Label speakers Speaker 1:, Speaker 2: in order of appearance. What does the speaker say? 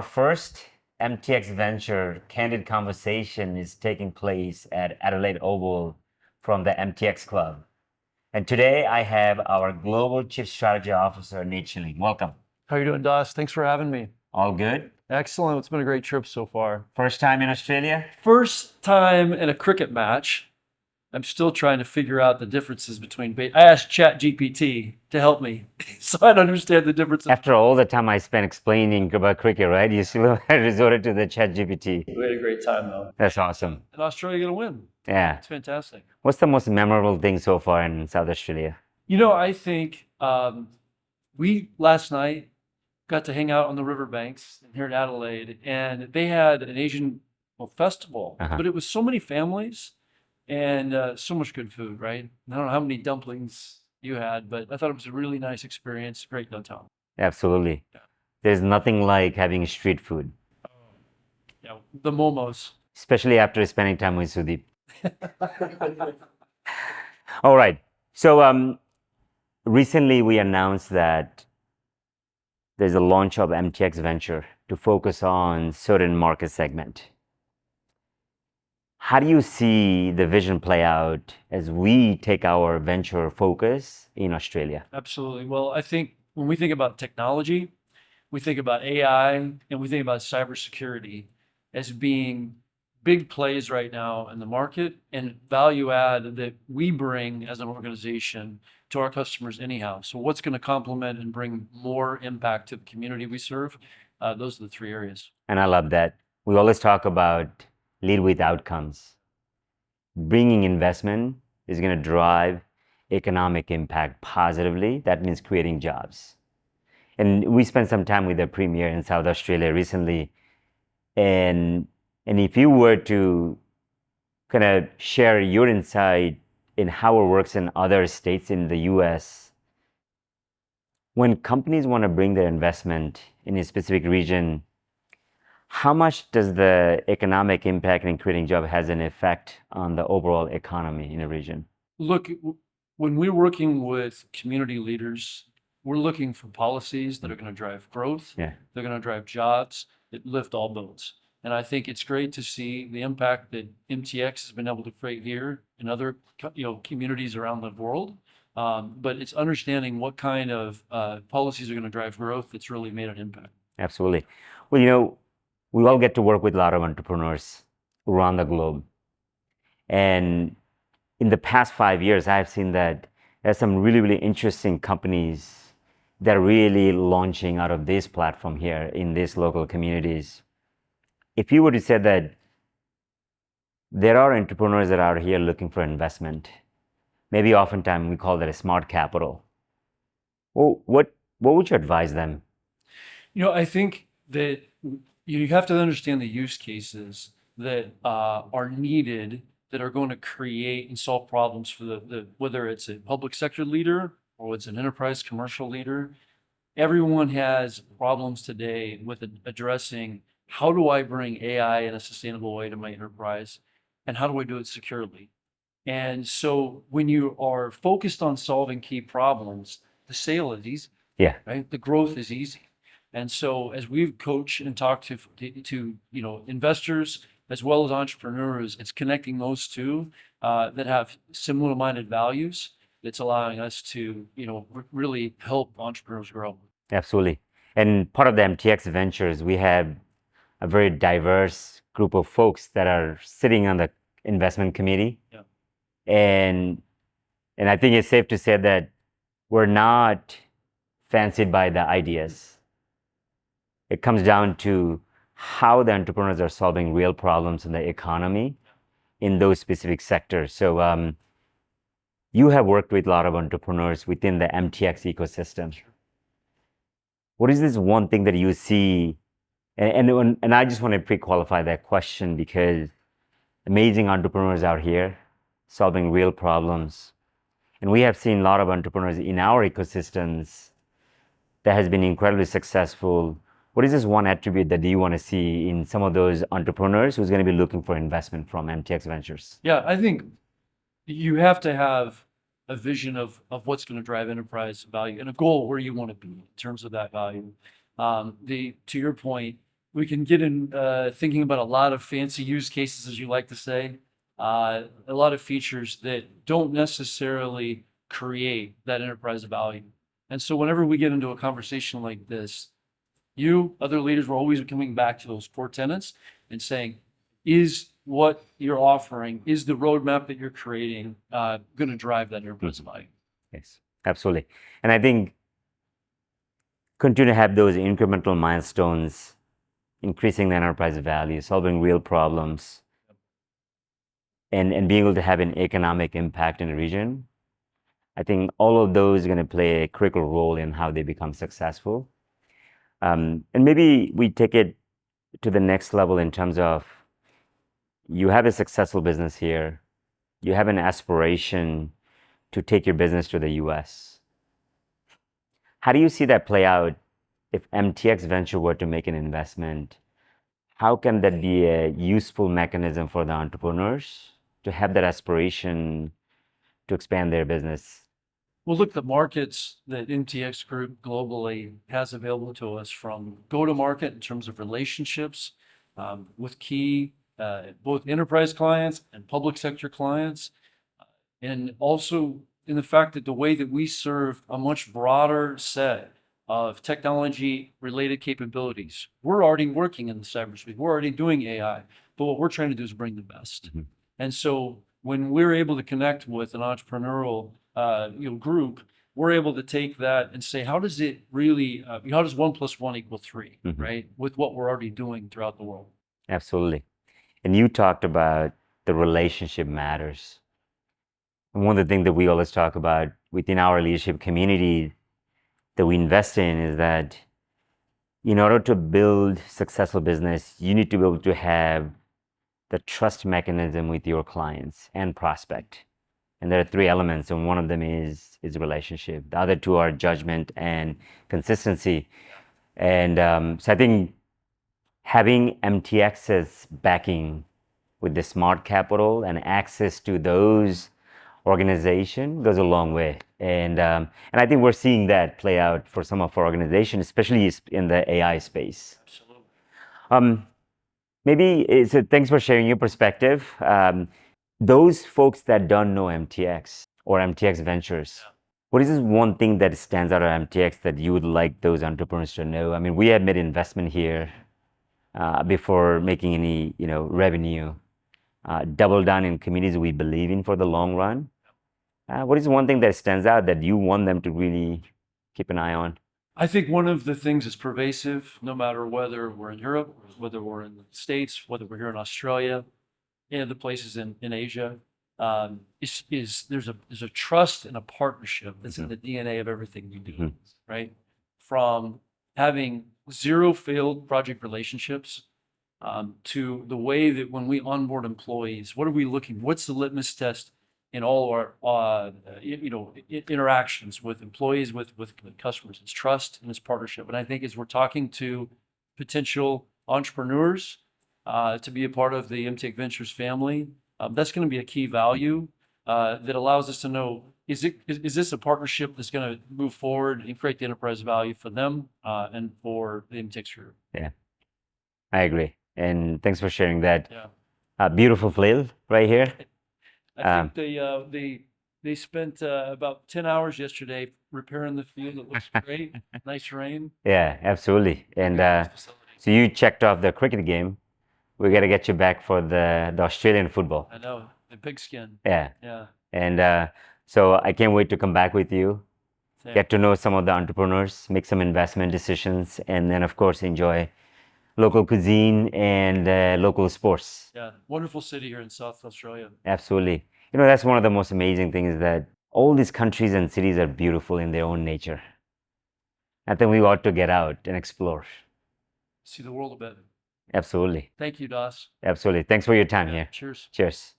Speaker 1: our first MTX Venture candid conversation is taking place at Adelaide Oval from the MTX Club. And today I have our Global Chief Strategy Officer, Nate Shilling. Welcome.
Speaker 2: How are you doing, Das? Thanks for having me.
Speaker 1: All good?
Speaker 2: Excellent. It's been a great trip so far.
Speaker 1: First time in Australia?
Speaker 2: First time in a cricket match. I'm still trying to figure out the differences between. I asked ChatGPT to help me, so I don't understand the differences.
Speaker 1: After all the time I spent explaining about cricket, right? You still resorted to the ChatGPT.
Speaker 2: We had a great time, though.
Speaker 1: That's awesome.
Speaker 2: And Australia going to win.
Speaker 1: Yeah.
Speaker 2: It's fantastic.
Speaker 1: What's the most memorable thing so far in South Australia?
Speaker 2: I think we last night got to hang out on the riverbanks here in Adelaide, and they had an Asian festival, but it was so many families and so much good food, right? I don't know how many dumplings you had, but I thought it was a really nice experience. Great downtown.
Speaker 1: Absolutely.
Speaker 2: Yeah.
Speaker 1: There's nothing like having street food.
Speaker 2: Yeah, the momos.
Speaker 1: Especially after spending time with Sudeep. All right. So recently we announced that there's a launch of MTX Venture to focus on certain market segment. How do you see the vision play out as we take our venture focus in Australia?
Speaker 2: Absolutely. Well, I think when we think about technology, we think about AI and we think about cybersecurity as being big plays right now in the market and value add that we bring as an organization to our customers anyhow. So what's going to complement and bring more impact to the community we serve? Those are the three areas.
Speaker 1: And I love that. We always talk about lead with outcomes. Bringing investment is going to drive economic impact positively. That means creating jobs. And we spent some time with the premier in South Australia recently. And if you were to kind of share your insight in how it works in other states in the US, when companies want to bring their investment in a specific region, how much does the economic impact in creating jobs has an effect on the overall economy in a region?
Speaker 2: Look, when we're working with community leaders, we're looking for policies that are going to drive growth.
Speaker 1: Yeah.
Speaker 2: They're going to drive jobs that lift all boats. And I think it's great to see the impact that MTX has been able to create here in other communities around the world. But it's understanding what kind of policies are going to drive growth that's really made an impact.
Speaker 1: Absolutely. Well, we all get to work with a lot of entrepreneurs around the globe. And in the past 5 years, I've seen that there's some really, really interesting companies that are really launching out of this platform here in these local communities. If you were to say that there are entrepreneurs that are here looking for investment, maybe oftentimes we call that a smart capital. Well, what would you advise them?
Speaker 2: I think that you have to understand the use cases that are needed that are going to create and solve problems for the whether it's a public sector leader or it's an enterprise commercial leader. Everyone has problems today with addressing how do I bring AI in a sustainable way to my enterprise and how do I do it securely? And so when you are focused on solving key problems, the sale is easy.
Speaker 1: Yeah.
Speaker 2: Right? The growth is easy. And so as we've coached and talked to investors as well as entrepreneurs, it's connecting those two that have similar minded values that's allowing us to really help entrepreneurs grow.
Speaker 1: Absolutely. And part of the MTX Ventures, we have a very diverse group of folks that are sitting on the investment committee.
Speaker 2: Yeah.
Speaker 1: And I think it's safe to say that we're not fancied by the ideas. It comes down to how the entrepreneurs are solving real problems in the economy in those specific sectors. So you have worked with a lot of entrepreneurs within the MTX ecosystem. What is this one thing that you see? And I just want to pre-qualify that question because amazing entrepreneurs out here solving real problems. And we have seen a lot of entrepreneurs in our ecosystems that has been incredibly successful. What is this one attribute that you want to see in some of those entrepreneurs who's going to be looking for investment from MTX Ventures?
Speaker 2: Yeah, I think you have to have a vision of what's going to drive enterprise value and a goal where you want to be in terms of that value. To your point, we can get in thinking about a lot of fancy use cases, as you like to say, a lot of features that don't necessarily create that enterprise value. And so whenever we get into a conversation like this, you, other leaders, were always coming back to those core tenets and saying, is what you're offering, is the roadmap that you're creating going to drive that enterprise value?
Speaker 1: Yes, absolutely. And I think continue to have those incremental milestones, increasing the enterprise value, solving real problems, and being able to have an economic impact in the region. I think all of those are going to play a critical role in how they become successful. And maybe we take it to the next level in terms of you have a successful business here, you have an aspiration to take your business to the US. How do you see that play out if MTX Venture were to make an investment? How can that be a useful mechanism for the entrepreneurs to have that aspiration to expand their business?
Speaker 2: Well, look, the markets that MTX Group globally has available to us, from go-to-market in terms of relationships with key both enterprise clients and public sector clients, and also in the fact that the way that we serve a much broader set of technology-related capabilities. We're already working in the cyberspace. We're already doing AI, but what we're trying to do is bring the best. And so when we're able to connect with an entrepreneurial group, we're able to take that and say, how does it really, how does 1 + 1 = 3, right? With what we're already doing throughout the world.
Speaker 1: Absolutely. And you talked about the relationship matters. And one of the things that we always talk about within our leadership community that we invest in is that in order to build successful business, you need to be able to have the trust mechanism with your clients and prospect. And there are 3 elements, and one of them is relationship. The other 2 are judgment and consistency. And so I think having MTX's backing with the smart capital and access to those organization goes a long way. And I think we're seeing that play out for some of our organizations, especially in the AI space.
Speaker 2: Absolutely.
Speaker 1: So thanks for sharing your perspective. Those folks that don't know MTX or MTX Ventures, what is one thing that stands out of MTX that you would like those entrepreneurs to know? I mean, we have made investment here before making any revenue. Double down in communities we believe in for the long run. What is one thing that stands out that you want them to really keep an eye on?
Speaker 2: I think one of the things that's pervasive, no matter whether we're in Europe, whether we're in the States, whether we're here in Australia, and the places in Asia, is there's a trust and a partnership that's in the DNA of everything we do, right? From having 0 failed project relationships to the way that when we onboard employees, what are we looking? What's the litmus test in all of our interactions with employees, with customers? It's trust and it's partnership. And I think as we're talking to potential entrepreneurs to be a part of the MTX Ventures family, that's going to be a key value that allows us to know, is this a partnership that's going to move forward and create the enterprise value for them and for the MTX Group?
Speaker 1: Yeah, I agree. And thanks for sharing that.
Speaker 2: Yeah.
Speaker 1: Beautiful flail right here.
Speaker 2: I think they spent about 10 hours yesterday repairing the field. It looks great. Nice rain.
Speaker 1: Yeah, absolutely. And so you checked off the cricket game. We got to get you back for the Australian football.
Speaker 2: I know, the pigskin.
Speaker 1: Yeah.
Speaker 2: Yeah.
Speaker 1: And so I can't wait to come back with you, get to know some of the entrepreneurs, make some investment decisions, and then, of course, enjoy local cuisine and local sports.
Speaker 2: Yeah, wonderful city here in South Australia.
Speaker 1: Absolutely. That's one of the most amazing things, that all these countries and cities are beautiful in their own nature. I think we ought to get out and explore.
Speaker 2: See the world a bit.
Speaker 1: Absolutely.
Speaker 2: Thank you, Das.
Speaker 1: Absolutely. Thanks for your time here.
Speaker 2: Cheers.
Speaker 1: Cheers.